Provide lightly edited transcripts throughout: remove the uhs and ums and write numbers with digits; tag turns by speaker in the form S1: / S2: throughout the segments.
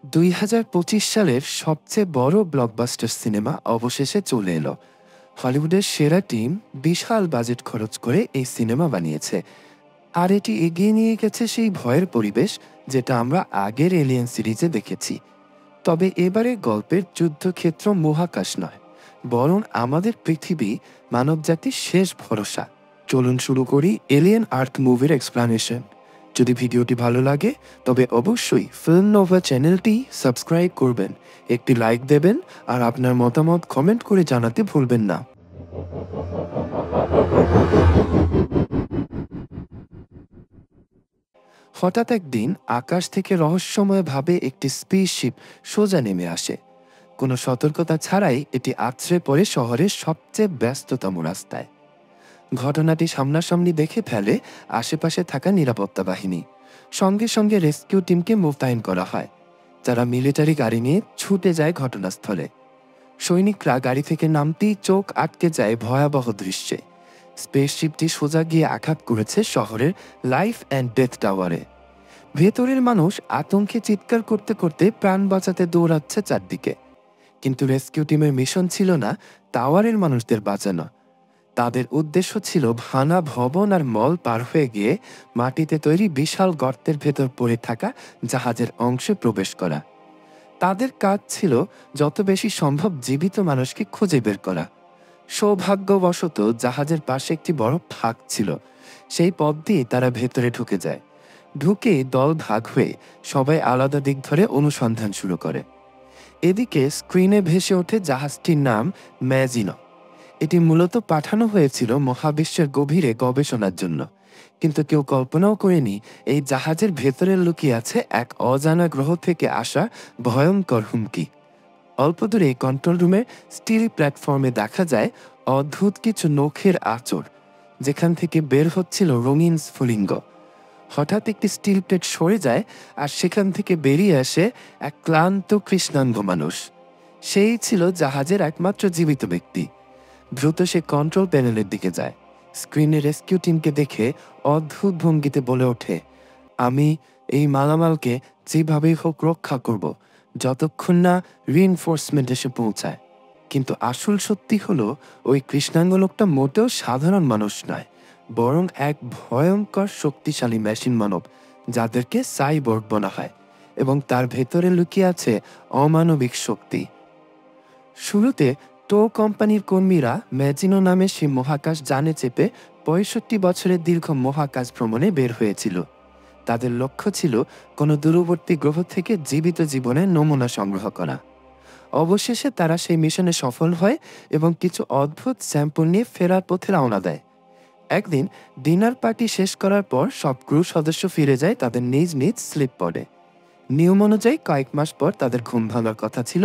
S1: 2025 সালের সবচেয়ে বড় ব্লকবাস্টার সিনেমা অবশেষে চলে এলো। হলিউডের সেরা টিম বিশাল বাজেট খরচ করে এই সিনেমা বানিয়েছে। আর এটি এগিয়ে নিয়ে গেছে সেই ভয়ের পরিবেশ যেটা আমরা আগের এলিয়েন সিরিজে দেখেছি। তবে এবারে গল্পের যুদ্ধক্ষেত্র মহাকাশ নয়, বরং আমাদের পৃথিবী, মানবজাতির শেষ ভরসা। চলুন শুরু করি এলিয়েন আর্থ মুভির এক্সপ্লানেশন। যদি ভিডিওটি ভালো লাগে তবে অবশ্যই ফিল্ম নোভা চ্যানেলটি সাবস্ক্রাইব করবেন, একটি লাইক দেবেন আর আপনার মতামত কমেন্ট করে জানাতে ভুলবেন না। হঠাৎ একদিন আকাশ থেকে রহস্যময়ভাবে একটি স্পেসশিপ সোজা নেমে আসে। কোনো সতর্কতা ছাড়াই এটি আছড়ে পড়ে শহরের সবচেয়ে ব্যস্ততম রাস্তায়। ঘটনাটি সামনাসামনি দেখে ফেলে আশেপাশে থাকা নিরাপত্তা বাহিনী। সঙ্গে সঙ্গে রেস্কিউ টিমকে মোতায়েন করা হয়, যারা মিলিটারি গাড়ি নিয়ে ছুটে যায় ঘটনাস্থলে। সৈনিকরা গাড়ি থেকে নামতেই চোখ আটকে যায় ভয়াবহ দৃশ্যে। স্পেসশিপটি সোজা গিয়ে আঘাত করেছে শহরের লাইফ অ্যান্ড ডেথ টাওয়ারে। ভেতরের মানুষ আতঙ্কে চিৎকার করতে করতে প্রাণ বাঁচাতে দৌড়াচ্ছে চারদিকে। কিন্তু রেস্কিউ টিমের মিশন ছিল না টাওয়ারের মানুষদের বাঁচানো। তাদের উদ্দেশ্য ছিল ভাঙা ভবন আর মল পার হয়ে গিয়ে মাটিতে তৈরি বিশাল গর্তের ভেতর পড়ে থাকা জাহাজের অংশে প্রবেশ করা। তাদের কাজ ছিল যত বেশি সম্ভব জীবিত মানুষকে খুঁজে বের করা। সৌভাগ্যবশত জাহাজের পাশে একটি বড় ফাঁক ছিল। সেই পথ দিয়ে তারা ভেতরে ঢুকে যায়। ঢুকে দল ভাগ হয়ে সবাই আলাদা দিক ধরে অনুসন্ধান শুরু করে। এদিকে স্ক্রিনে ভেসে ওঠে জাহাজটির নাম ম্যাজিনো। এটি মূলত পাঠানো হয়েছিল মহাবিশ্বের গভীরে গবেষণার জন্য, কিন্তু কেউ কল্পনাও করেনি এই জাহাজের ভেতরে লুকিয়ে আছে এক অজানা গ্রহ থেকে আসা ভয়ঙ্কর হুমকি। অল্প দূরে কন্ট্রোল রুমের স্টিল প্ল্যাটফর্মে দেখা যায় অদ্ভুত কিছু নখের আঁচড়, যেখান থেকে বের হচ্ছিল রঙিন স্ফুলিঙ্গ। হঠাৎ একটি স্টিল প্লেট সরে যায় আর সেখান থেকে বেরিয়ে আসে এক ক্লান্ত কৃষ্ণাঙ্গ মানুষ। সেই ছিল জাহাজের একমাত্র জীবিত ব্যক্তি। দ্রুত সে কন্ট্রোল প্যানেলের দিকে যায়। স্ক্রিনে রেস্কিউ টিমকে দেখে অদ্ভুত ভঙ্গিতে বলে ওঠে, আমি এই মালামালকে যেভাবেই হোক রক্ষা করব, যতক্ষণ না রিইনফোর্সমেন্ট এসে পৌঁছায়। কিন্তু আসল সত্যি হলো ওই কৃষ্ণাঙ্গ লোকটা মোটেও সাধারণ মানুষ নয়, বরং এক ভয়ঙ্কর শক্তিশালী মেশিন মানব, যাদেরকে সাইবর্গ বলা হয়, এবং তার ভেতরে লুকিয়ে আছে অমানবিক শক্তি। শুরুতে টো কোম্পানির কর্মীরা ম্যাজিনো নামে সেই মহাকাশ যানে চেপে ৬৫ বছরের দীর্ঘ মহাকাশ ভ্রমণে বের হয়েছিল। তাদের লক্ষ্য ছিল কোনো দূরবর্তী গ্রহ থেকে জীবিত জীবনের নমুনা সংগ্রহ করা। অবশেষে তারা সেই মিশনে সফল হয় এবং কিছু অদ্ভুত স্যাম্পল নিয়ে ফেরার পথে রওনা দেয়। একদিন ডিনার পার্টি শেষ করার পর সব ক্রু সদস্য ফিরে যায় তাদের নিজ নিজ স্লিপ পডে। নিয়ম অনুযায়ী কয়েক মাস পর তাদের ঘুম ভাঙার কথা ছিল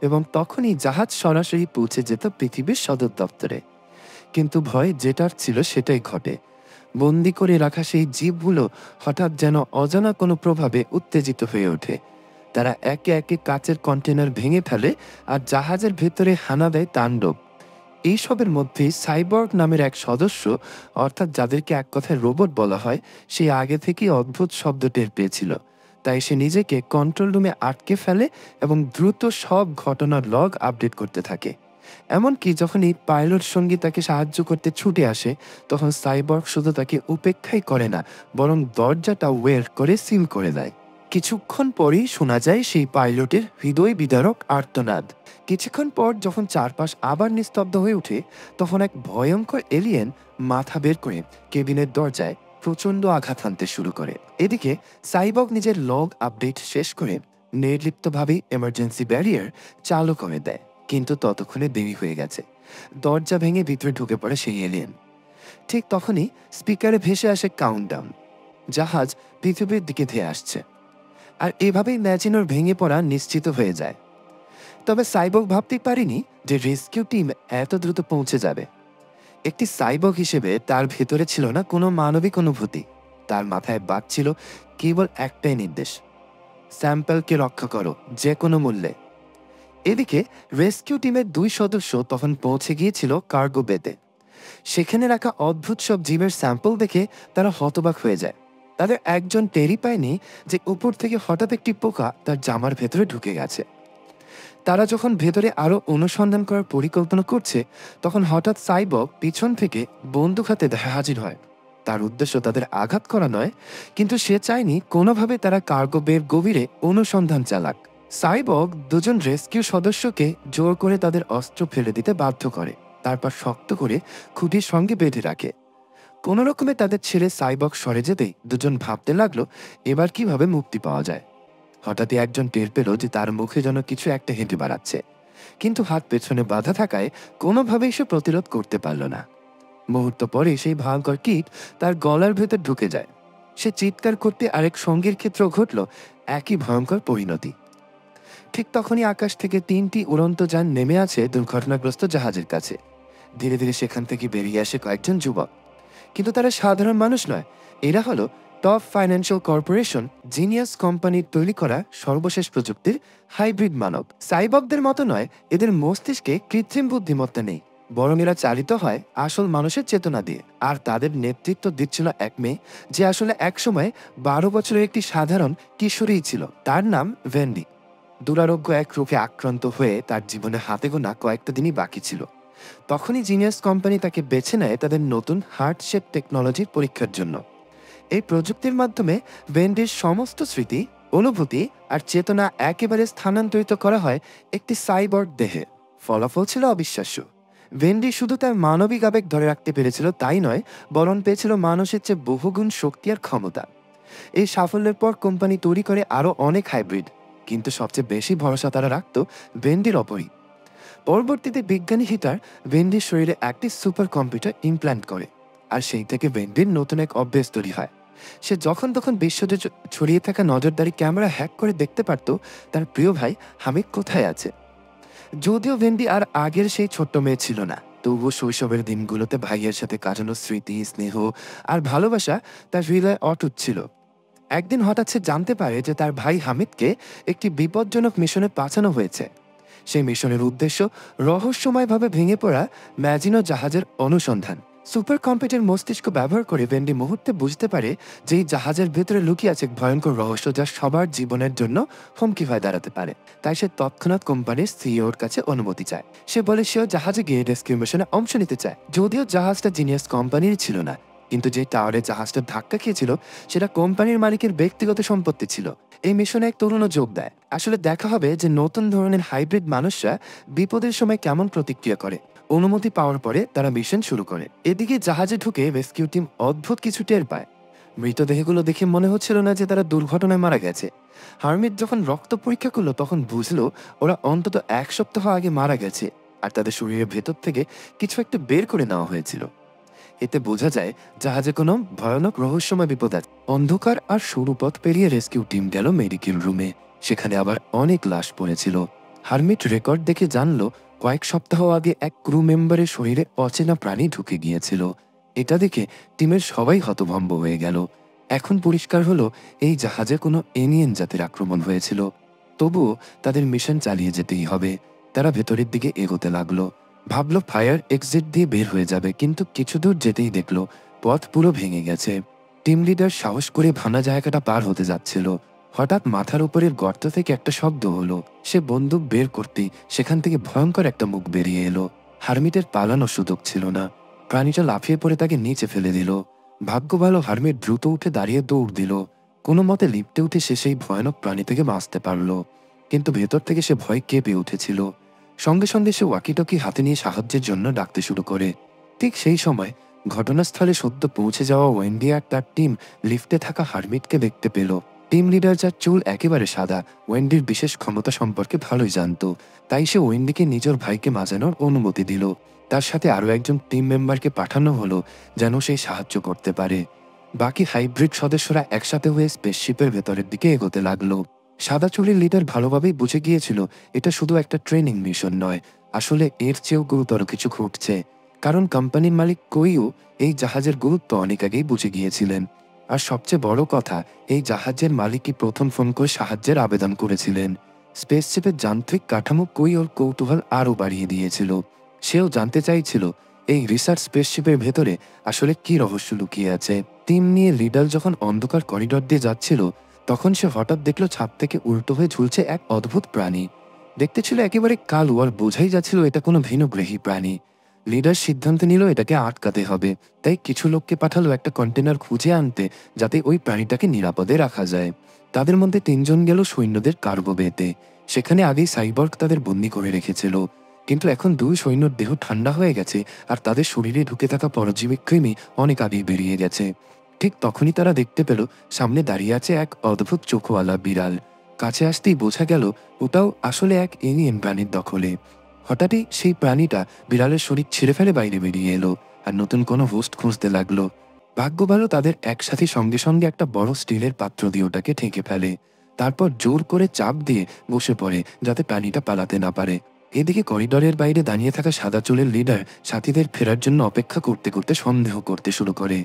S1: এবং তখনই জাহাজ সরাসরি পৌঁছে যেত পৃথিবীর সদর দপ্তরে। কিন্তু ভয় যেটার ছিল সেটাই ঘটে। বন্দি করে রাখা সেই জীবগুলো হঠাৎ যেন অজানা কোনো প্রভাবে উত্তেজিত হয়ে ওঠে। তারা একে একে কাচের কন্টেনার ভেঙে ফেলে আর জাহাজের ভেতরে হানা দেয় তাণ্ডব। এইসবের মধ্যেই সাইবর্গ নামের এক সদস্য, অর্থাৎ যাদেরকে এক কথায় রোবট বলা হয়, সে আগে থেকেই অদ্ভুত শব্দ টের পেয়েছিল। তাই সে নিজেকে কন্ট্রোল রুমে আটকে ফেলে এবং দ্রুত সব ঘটনার লগ আপডেট করতে থাকে। এমনকি যখন এই পাইলট সঙ্গী তাকে সাহায্য করতে ছুটে আসে, তখন সাইবর্গ শুধু তাকে উপেক্ষাই করে না, বরং দরজাটা ওয়ের করে সিল করে দেয়। কিছুক্ষণ পরেই শোনা যায় সেই পাইলটের হৃদয় বিদারক আর্তনাদ। কিছুক্ষণ পর যখন চারপাশ আবার নিস্তব্ধ হয়ে ওঠে, তখন এক ভয়ঙ্কর এলিয়েন মাথা বের করে কেবিনের দরজায় প্রচণ্ড আঘাত হানতে শুরু করে। এদিকে সাইবর্গ নিজের লগ আপডেট শেষ করে নির্লিপ্তভাবে এমার্জেন্সি ব্যারিয়ার চালু করে দেয়, কিন্তু ততক্ষণে দেরি হয়ে গেছে। দরজা ভেঙে ভিতরে ঢুকে পড়ে সেই এলিয়েন। ঠিক তখনই স্পিকারে ভেসে আসে কাউন্টডাউন। জাহাজ পৃথিবীর দিকে ধেয়ে আসছে। আর এভাবেই ম্যাজিনোর ভেঙে পড়া নিশ্চিত হয়ে যায়। তবে সাইবর্গ ভাবতে পারেনি যে রেস্কিউ টিম এত দ্রুত পৌঁছে যাবে। একটি সাইবর্গ হিসেবে তার ভেতরে ছিল না কোনো মানবিক অনুভূতি। তার মাথায় বাজছিল কেবল একটাই নির্দেশ, স্যাম্পলকে রক্ষা করো যে কোনো মূল্যে। এদিকে রেস্কিউ টিমের 2 সদস্য তখন পৌঁছে গিয়েছিল কার্গো বেতে। সেখানে রাখা অদ্ভুত সব জীবের স্যাম্পল দেখে তারা হতবাক হয়ে যায়। তাদের একজন টেরই পায়নি যে উপর থেকে হঠাৎ একটি পোকা তার জামার ভেতরে ঢুকে গেছে। তারা যখন ভেতরে আরো অনুসন্ধান করার পরিকল্পনা করছে, তখন হঠাৎ সাইবর্গ পিছন থেকে বন্দুক হাতে হাজির হয়। তার উদ্দেশ্য তাদের আঘাত করা নয়, কিন্তু সে চায়নি কোনোভাবে তারা কার্গো বের গভীরে অনুসন্ধান চালাক। সাইবর্গ দুজন রেস্কিউ সদস্যকে জোর করে তাদের অস্ত্র ফেলে দিতে বাধ্য করে, তারপর শক্ত করে খুঁটির সঙ্গে বেঁধে রাখে। কোনো রকমে তাদের ছেড়ে সাইবর্গ সরে যেতেই দুজন ভাবতে লাগলো এবার কিভাবে মুক্তি পাওয়া যায়। হঠাৎই একজন টের পেল যে তার মুখে যেন কিছু একটা হেঁটে বেড়াচ্ছে, কিন্তু হাত পেছনে বাঁধা থাকায় কোনোভাবেই সে প্রতিরোধ করতে পারল না। মুহূর্ত পরে সেই ভয়ঙ্কর কীট তার গলার ভেতর ঢুকে যায়। সে চিৎকার করতে আরেক সঙ্গীর ক্ষেত্রেও ঘটল একই ভয়ঙ্কর পরিণতি। ঠিক তখনই আকাশ থেকে 3টি উড়ন্ত যান নেমে আছে দুর্ঘটনাগ্রস্ত জাহাজের কাছে। ধীরে ধীরে সেখান থেকে বেরিয়ে আসে কয়েকজন যুবক, কিন্তু তারা সাধারণ মানুষ নয়। এরা হলো টপ ফাইন্যান্সিয়াল কর্পোরেশন জিনিয়াস কোম্পানির তৈরি করা সর্বশেষ প্রযুক্তির হাইব্রিড মানব। সাইবর্গদের মতো নয়, এদের মস্তিষ্কে কৃত্রিম বুদ্ধিমত্তা নেই, বরং এরা চালিত হয় আসল মানুষের চেতনা দিয়ে। আর তাদের নেতৃত্ব দিচ্ছিল এক মেয়ে, যে আসলে একসময় 12 বছরের একটি সাধারণ কিশোরী ছিল। তার নাম ভেন্ডি। দুরারোগ্য এক রোগে আক্রান্ত হয়ে তার জীবনে হাতে গোনা কয়েকটা দিনই বাকি ছিল। তখনই জিনিয়াস কোম্পানি তাকে বেছে নেয় তাদের নতুন হার্ট শেপ টেকনোলজির পরীক্ষার জন্য। এই প্রযুক্তির মাধ্যমে ভেন্ডির সমস্ত স্মৃতি, অনুভূতি আর চেতনা একেবারে স্থানান্তরিত করা হয় একটি সাইবর্গ দেহে। ফলাফল ছিল অবিশ্বাস্য। ভেন্ডি শুধু তার মানবিক আবেগ ধরে রাখতে পেরেছিল তাই নয়, বরং পেয়েছিল মানুষের চেয়ে বহুগুণ শক্তি আর ক্ষমতা। এই সাফল্যের পর কোম্পানি তৈরি করে আরও অনেক হাইব্রিড, কিন্তু সবচেয়ে বেশি ভরসা তারা রাখত ভেন্ডির ওপরই। পরবর্তীতে বিজ্ঞানী হিটার ভেন্ডির শরীরে একটি সুপার কম্পিউটার ইমপ্ল্যান্ট করে, আর সেই থেকে ভেন্ডির নতুন এক অভ্যেস তৈরি হয়। সে যখন তখন বিশ্বজুড়ে ছড়িয়ে থাকা নজরদারি ক্যামেরা হ্যাক করে দেখতে পারত তার প্রিয় ভাই হামিদ কোথায় আছে। যদিও ভেন্ডি আর আগের সেই ছোট্ট মেয়ে ছিল না, তবুও শৈশবের দিনগুলোতে ভাইয়ের সাথে কাটানো স্মৃতি, স্নেহ আর ভালোবাসা তার হৃদয়ে অটুট ছিল। একদিন হঠাৎ সে জানতে পারে যে তার ভাই হামিদকে একটি বিপজ্জনক মিশনে পাঠানো হয়েছে। সেই মিশনের উদ্দেশ্য রহস্যময়ভাবে ভেঙে পড়া ম্যাজিনো জাহাজের অনুসন্ধান। সুপার কম্পিউটার মস্তিষ্ক ব্যবহার করে ভেন্ডি মুহূর্তে বুঝতে পারে যে এই জাহাজের ভেতরে লুকিয়ে আছে এক ভয়ঙ্কর রহস্য, যা সবার জীবনের জন্য হুমকি হয়ে দাঁড়াতে পারে। তাই সে তৎক্ষণাৎ কোম্পানির সিইওর কাছে অনুমতি চায়। সে বলে সেও জাহাজে গিয়ে রেস্কিউ মিশনে অংশ নিতে চায়। যদিও জাহাজটা জিনিয়াস কোম্পানির ছিল না, কিন্তু যে টাওয়ারে জাহাজটা ধাক্কা খেয়েছিল সেটা কোম্পানির মালিকের ব্যক্তিগত সম্পত্তি ছিল। এই মিশনে এক তরুণও যোগ দেয়। আসলে দেখা হবে যে নতুন ধরনের হাইব্রিড মানুষরা বিপদের সময় কেমন প্রতিক্রিয়া করে। অনুমতি পাওয়ার পরে তারা মিশন শুরু করে। এদিকে জাহাজে ঢুকে রেস্কিউ টিম অদ্ভুত কিছু টের পায়। মৃতদেহগুলো দেখে মনে হচ্ছিল না যে তারা দুর্ঘটনায় মারা গেছে। হার্মিট যখন রক্ত পরীক্ষা করলো তখন বুঝলো ওরা অন্তত 1 সপ্তাহ আগে মারা গেছে, আর তাদের শরীরের ভেতর থেকে কিছু একটা বের করে নেওয়া হয়েছিল। এতে বোঝা যায় জাহাজে কোনো ভয়ানক রহস্যময় বিপদ আছে। অন্ধকার আর সরু পথ পেরিয়ে রেস্কিউ টিম গেল মেডিকেল রুমে। সেখানে আবার অনেক লাশ পড়েছিল। হার্মিট রেকর্ড দেখে জানলো কয়েক সপ্তাহ আগে এক ক্রু মেম্বারের শরীরে অচেনা প্রাণী ঢুকে গিয়েছিল। এটা দেখে টিমের সবাই হতভম্ব হয়ে গেল। এখন পরিষ্কার হলো এই জাহাজে কোনো এলিয়েন জাতির আক্রমণ হয়েছিল। তবুও তাদের মিশন চালিয়ে যেতেই হবে। তারা ভেতরের দিকে এগোতে লাগলো। ভাবলো ফায়ার এক্সিট দিয়ে বের হয়ে যাবে, কিন্তু কিছু দূর যেতেই দেখলো পথ পুরো ভেঙে গেছে। টিম লিডার সাহস করে ভাঙা জায়গাটা পার হতে যাচ্ছিল। হঠাৎ মাথার উপরের গর্ত থেকে একটা শব্দ হলো। সে বন্দুক বের করতেই সেখান থেকে ভয়ঙ্কর একটা মুখ বেরিয়ে এলো। হার্মিটের পালানোর সুযোগ ছিল না। প্রাণীটা লাফিয়ে পড়ে তাকে নিচে ফেলে দিল। ভাগ্য ভালো হার্মিট দ্রুত উঠে দাঁড়িয়ে দৌড় দিল। কোনো মতে লিফটে উঠে সে সেই ভয়ানক প্রাণী থেকে বাঁচতে পারল, কিন্তু ভেতর থেকে সে ভয় কেঁপে উঠেছিল। সঙ্গে সঙ্গে সে ওয়াকিটকি হাতে নিয়ে সাহায্যের জন্য ডাকতে শুরু করে। ঠিক সেই সময় ঘটনাস্থলে সদ্য পৌঁছে যাওয়া ওয়েন্ডি আর তার টিম লিফটে থাকা হার্মিটকে দেখতে পেল। টিম লিডার, যার চুল একেবারে সাদা, ওয়েন্ডির বিশেষ ক্ষমতা সম্পর্কে ভালোই জানত। তাই সে ওয়েন্ডিকে নিজের ভাইকে বাঁচানোর অনুমতি দিল। তার সাথে আরও একজন টিম মেম্বারকে পাঠানো হলো যেন সেই সাহায্য করতে পারে। বাকি হাইব্রিড সদস্যরা একসাথে হয়ে স্পেসশিপের ভেতরের দিকে এগোতে লাগলো। সাদা চুলের লিডার ভালোভাবেই বুঝে গিয়েছিল এটা শুধু একটা ট্রেনিং মিশন নয়, আসলে এর চেয়েও গুরুতর কিছু ঘটছে। কারণ কোম্পানির মালিক কোইও এই জাহাজের গুরুত্ব অনেক আগেই বুঝে গিয়েছিলেন। আর সবচেয়ে বড় কথা, এই জাহাজের মালিকই প্রথম ফোন করে সাহায্যের আবেদন করেছিলেন। স্পেসশিপের যান্ত্রিক কাঠামো কোইওর কৌতূহল আরও বাড়িয়ে দিয়েছিল। সেও জানতে চাইছিল এই রিসার্চ স্পেসশিপের ভেতরে আসলে কি রহস্য লুকিয়ে আছে। টিম নিয়ে লিডার যখন অন্ধকার করিডর দিয়ে যাচ্ছিল, তখন সে হঠাৎ দেখলো ছাদ থেকে উল্টো হয়ে ঝুলছে এক অদ্ভুত প্রাণী। দেখতে ছিল একেবারে কালো, আর বোঝাই যাচ্ছিল এটা কোনো ভিনগ্রহী প্রাণী। লিডার সিদ্ধান্ত নিল এটাকে আটকাতে হবে, তাই কিছু লোককে পাঠালো একটা কন্টেনার খুঁজে আনতে, যাতে ওই প্রাণীটাকে নিরাপদে রাখা যায়। তাদের মধ্যে 3 জন গেল সৈন্যদের কার্গো বেতে। সেখানে আগেই সাইবর্গ তাদের বন্দি করে রেখেছিল, কিন্তু এখন 2 সৈন্যর দেহ ঠান্ডা হয়ে গেছে, আর তাদের শরীরে ঢুকে থাকা পরজীবী কৃমি অনেক আগেই বেরিয়ে গেছে। ঠিক তখনই তারা দেখতে পেল সামনে দাঁড়িয়ে আছে এক অদ্ভুত চোখওয়ালা বিড়াল। কাছে আসতেই বোঝা গেল ওটাও আসলে এক এলিয়েন প্রাণীর দখলে। হঠাৎই সেই প্রাণীটা বিড়ালের শরীর ছিঁড়ে ফেলে বাইরে বেরিয়ে এলো, আর নতুন কোনো হোস্ট খুঁজতে লাগলো। ভাগ্য ভালো তাদের একসাথে সঙ্গে সঙ্গে একটা বড় স্টিলের পাত্র দিয়ে ওটাকে ঢেকে ফেলে। তারপর জোর করে চাপ দিয়ে বসে পড়ে, যাতে প্রাণীটা পালাতে না পারে। এদিকে করিডরের বাইরে দাঁড়িয়ে থাকা সাদা চুলের লিডার সাথীদের ফেরার জন্য অপেক্ষা করতে করতে সন্দেহ করতে শুরু করে।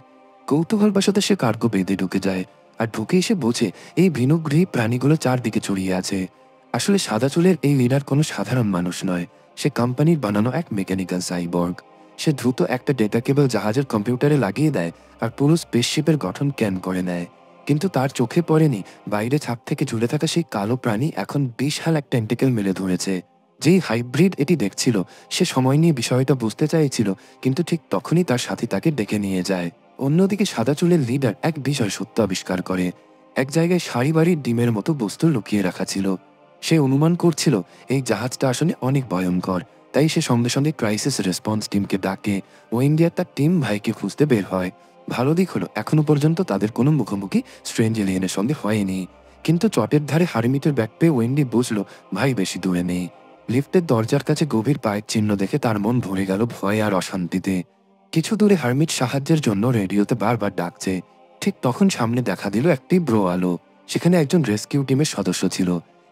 S1: কৌতূহলবশত সে কার্গো বেঁধে ঢুকে যায়, আর ঢুকে এসে বোঝে এই ভিনগ্রহী প্রাণীগুলো চারদিকে ছড়িয়ে আছে। আসলে সাদা চুলের এই লিডার কোনো সাধারণ মানুষ নয়, সে কোম্পানির বানানো এক মেকানিক্যাল সাইবর্গ। সে দ্রুত একটা ডেটা কেবল জাহাজের কম্পিউটারে লাগিয়ে দেয়, আর পুরো স্পেসশিপের গঠন ক্যান করে নেয়। কিন্তু তার চোখে পড়েনি বাইরে ছাদ থেকে ঝুলে থাকা সেই কালো প্রাণী এখন বিশাল এক টেন্টিকেল মেলে ধরেছে। যেই হাইব্রিড এটি দেখছিল, সে সময় নিয়ে বিষয়টা বুঝতে চাইছিল, কিন্তু ঠিক তখনই তার সাথী তাকে ডেকে নিয়ে যায়। অন্যদিকে সাদা চুলের লিডার এক বিশাল সত্য আবিষ্কার করে। এক জায়গায় সারি বাড়ির ডিমের মতো বস্তু লুকিয়ে রাখা ছিল। সে অনুমান করছিল এই জাহাজটা আসলে অনেক ভয়ঙ্কর, তাই সে সঙ্গে সঙ্গে ক্রাইসিস রেসপন্স টিমকে ডাকে। ও ইন্ডিয়ার তার টিম ভাইকে খুঁজতে বের হয়। ভালো দিক হলো এখনো পর্যন্ত তাদের কোনো মুখোমুখি স্ট্রেঞ্জ এলিয়েনের সঙ্গে হয়নি। কিন্তু চটের ধারে হারমিটের ব্যাগ পেয়ে ওয়েন্ডি বুঝলো ভাই বেশি দূরে নেই। লিফটের দরজার কাছে গভীর পায়ের চিহ্ন দেখে তার মন ভরে গেল ভয় আর অশান্তিতে। কিছু দূরে হারমিট সাহায্যের জন্য রেডিওতে বারবার ডাকছে। ঠিক তখন সামনে দেখা দিল একটি ব্রো আলো। সেখানে একজন রেস্কিউ টিমের সদস্য ছিল,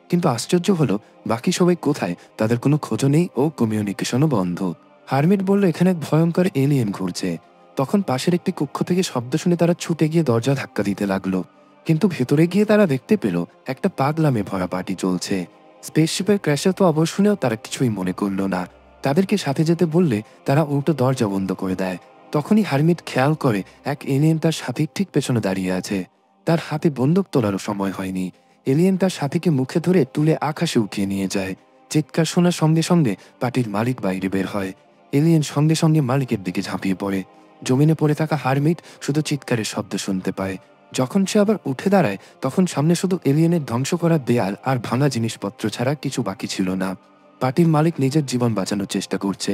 S1: কিন্তু আশ্চর্য হলো বাকি সবাই কোথায়, তাদের কোনো খোঁজও নেই ও কমিউনিকেশনও বন্ধ। হারমিট বলল এখানে এক ভয়ঙ্কর এলিয়েন ঘুরছে। তখন পাশের একটি কক্ষ থেকে শব্দ শুনে তারা ছুটে গিয়ে দরজা ধাক্কা দিতে লাগলো, কিন্তু ভেতরে গিয়ে তারা দেখতে পেল একটা পাগলামে ভরা পার্টি চলছে। স্পেসশিপের ক্র্যাশের তো অবশ্য শুনেও তারা কিছুই মনে করলো না। তাদেরকে সাথে যেতে বললে তারা উল্টো দরজা বন্ধ করে দেয়। তখনই হারমিট খেয়াল করে এক এলিয়েন তার সাথীর ঠিক পেছনে দাঁড়িয়ে আছে। তার হাতে বন্দুক তোলারও সময় হয়নি। এলিয়েন তার সাথীকে মুখে ধরে তুলে আকাশে উঠিয়ে নিয়ে যায়। চিৎকার শোনার সঙ্গে সঙ্গে পার্টির মালিক বাইরে বের হয়। এলিয়েন সঙ্গে সঙ্গে মালিকের দিকে ঝাঁপিয়ে পড়ে। জমিনে পড়ে থাকা হারমিট শুধু চিৎকারের শব্দ শুনতে পায়। যখন সে আবার উঠে দাঁড়ায়, তখন সামনে শুধু এলিয়েনের ধ্বংস করা দেয়াল আর ভাঙা জিনিসপত্র ছাড়া কিছু বাকি ছিল না। পার্টির মালিক নিজের জীবন বাঁচানোর চেষ্টা করছে,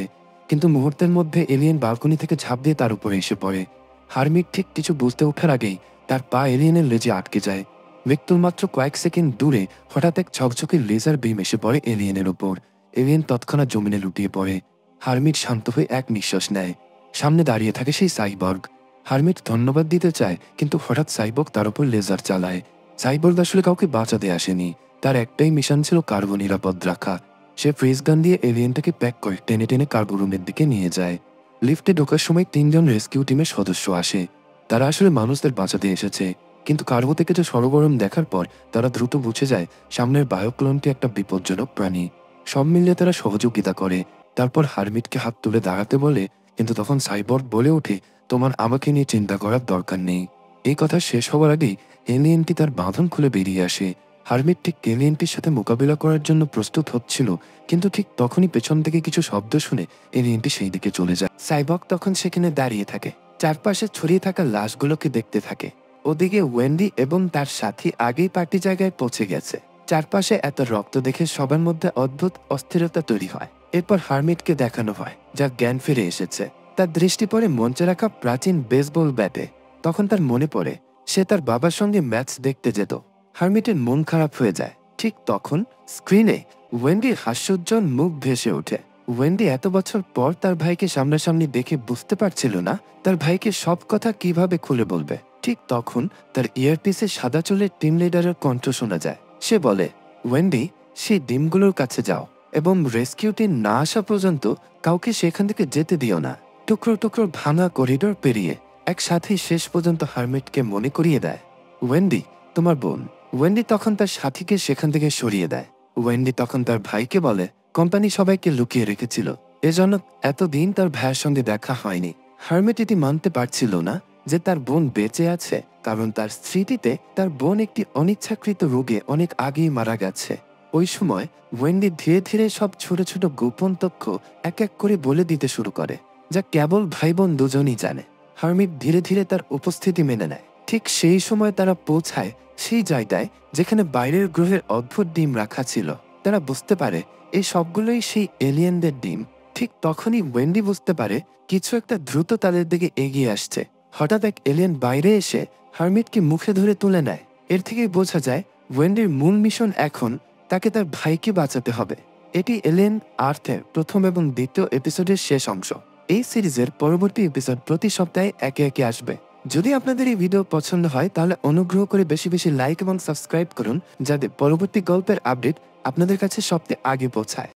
S1: কিন্তু মুহূর্তের মধ্যে এলিয়েন বালকনি থেকে ঝাঁপ দিয়ে তার উপরে এসে পড়ে। হারমিট ঠিক কিছু বুঝতে ওঠার আগেই তার পা এলিয়েনের লেজে আটকে যায়। মৃত্যুর মাত্র কয়েক সেকেন্ড দূরে হঠাৎ এক ঝকঝকে লেজার বিম এসে পড়ে এলিয়েনের ওপর। এলিয়েন তৎক্ষণাৎ জমিনে লুটিয়ে পড়ে। হারমিট শান্ত হয়ে এক নিঃশ্বাস নেয়। সামনে দাঁড়িয়ে থাকে সেই সাইবর্গ। হারমিট ধন্যবাদ দিতে চায়, কিন্তু হঠাৎ সাইবর্গ তার উপর লেজার চালায়। সাইবর্গ আসলে কাউকে বাঁচাতে আসেনি, তার একটাই মিশন ছিল কার্গো নিরাপদ রাখা। সে ফ্রিজ গান দিয়ে এলিয়েনটাকে প্যাক করে টেনে টেনে কার্গো রুমের দিকে নিয়ে যায়। লিফটে ঢোকার সময় 3 জন রেস্কিউ টিমের সদস্য আসে। তারা আসলে মানুষদের বাঁচাতে এসেছে, কিন্তু কার্গো থেকে যে সরগরম দেখার পর তারা দ্রুত বুঝে যায় সামনের বায়োক্লোনটি একটা বিপজ্জনক প্রাণী। সব মিলিয়ে তারা সহযোগিতা করে। তারপর হারমিটকে হাত তুলে দাঁড়াতে বলে, কিন্তু তখন সাইবর্গ বলে ওঠে, তোমার আমাকে নিয়ে চিন্তা করার দরকার নেই। এই কথা শেষ হওয়ার আগেই এলিয়েনটি তার বাঁধন খুলে বেরিয়ে আসে। হারমিট ঠিক এলিয়েনটির সাথে মোকাবিলা করার জন্য প্রস্তুত হচ্ছিল, কিন্তু ঠিক তখনই পেছন থেকে কিছু শব্দ শুনে এলিয়েনটি সেই দিকে চলে যায়। সাইবর্গ তখন সেখানে দাঁড়িয়ে থাকে, চারপাশে ছড়িয়ে থাকা লাশগুলোকে দেখতে থাকে। ওদিকে ওয়েন্ডি এবং তার সাথী আগেই পার্টি জায়গায় পৌঁছে গেছে। চারপাশে এত রক্ত দেখে সবার মধ্যে অদ্ভুত অস্থিরতা তৈরি হয়। এরপর হারমিটকে দেখানো হয় যা জ্ঞান ফিরে এসেছে। তার দৃষ্টি পড়ে মঞ্চে রাখা প্রাচীন বেসবল ব্যাটে। তখন তার মনে পড়ে সে তার বাবার সঙ্গে ম্যাচ দেখতে যেত। হারমিটের মন খারাপ হয়ে যায়। ঠিক তখন স্ক্রিনে ওয়েন্ডির হাস্যোজ্জ্বল মুখ ভেসে ওঠে। ওয়েন্ডি এত বছর পর তার ভাইকে সামনাসামনি দেখে বুঝতে পারছিল না তার ভাইকে সব কথা কিভাবে খুলে বলবে। ঠিক তখন তার ইয়ারপিসে সাদা চুলের টিম লিডারের কণ্ঠ শোনা যায়। সে বলে, ওয়েন্ডি, সেই ডিমগুলোর কাছে যাও এবং রেস্কিউ টিম না আসা পর্যন্ত কাউকে সেখান থেকে যেতে দিও না। টুকরো টুকরো ভাঙা করিডোর পেরিয়ে একসাথেই শেষ পর্যন্ত হারমিটকে মনে করিয়ে দেয়, ওয়েন্ডি তোমার বোন। ওয়েন্ডি তখন তার সাথীকে সেখান থেকে সরিয়ে দেয়। ওয়েন্ডি তখন তার ভাইকে বলে, কোম্পানি সবাইকে লুকিয়ে রেখেছিল, এজন্য এতদিন তার ভাইয়ের সঙ্গে দেখা হয়নি। হারমিট এটি মানতে পারছিল না, যে তার বোন বেঁচে আছে, কারণ তার স্মৃতিতে তার বোন একটি অনিচ্ছাকৃত রোগে অনেক আগেই মারা গেছে। ওই সময় ওয়েন্ডি ধীরে ধীরে সব ছোট ছোট গোপন তথ্য এক এক করে বলে দিতে শুরু করে, যা কেবল ভাই বোন দুজনই জানে। হার্মিট ধীরে ধীরে তার উপস্থিতি মেনে নেয়। ঠিক সেই সময় তারা পৌঁছায় সেই জায়গায় যেখানে বাইরের গ্রহের অদ্ভুত ডিম রাখা ছিল। তারা বুঝতে পারে এই সবগুলোই সেই এলিয়েনদের ডিম। ঠিক তখনই ওয়েন্ডি বুঝতে পারে কিছু একটা দ্রুত তাদের দিকে এগিয়ে আসছে। হঠাৎ এক এলিয়েন বাইরে এসে হার্মিটকে মুখে ধরে তুলে নেয়। এর থেকেই বোঝা যায় ওয়েন্ডির মূল মিশন এখন তাকে তার ভাইকে বাঁচাতে হবে। এটি এলিয়েন আর্থের প্রথম এবং দ্বিতীয় এপিসোডের শেষ অংশ। এই সিরিজের পরবর্তী এপিসোড প্রতি সপ্তাহে একে একে আসবে। যদি আপনাদের এই ভিডিও পছন্দ হয় তাহলে অনুগ্রহ করে বেশি বেশি লাইক এবং সাবস্ক্রাইব করুন, যাতে পরবর্তী গল্পের আপডেট আপনাদের কাছে সবচেয়ে আগে পৌঁছায়।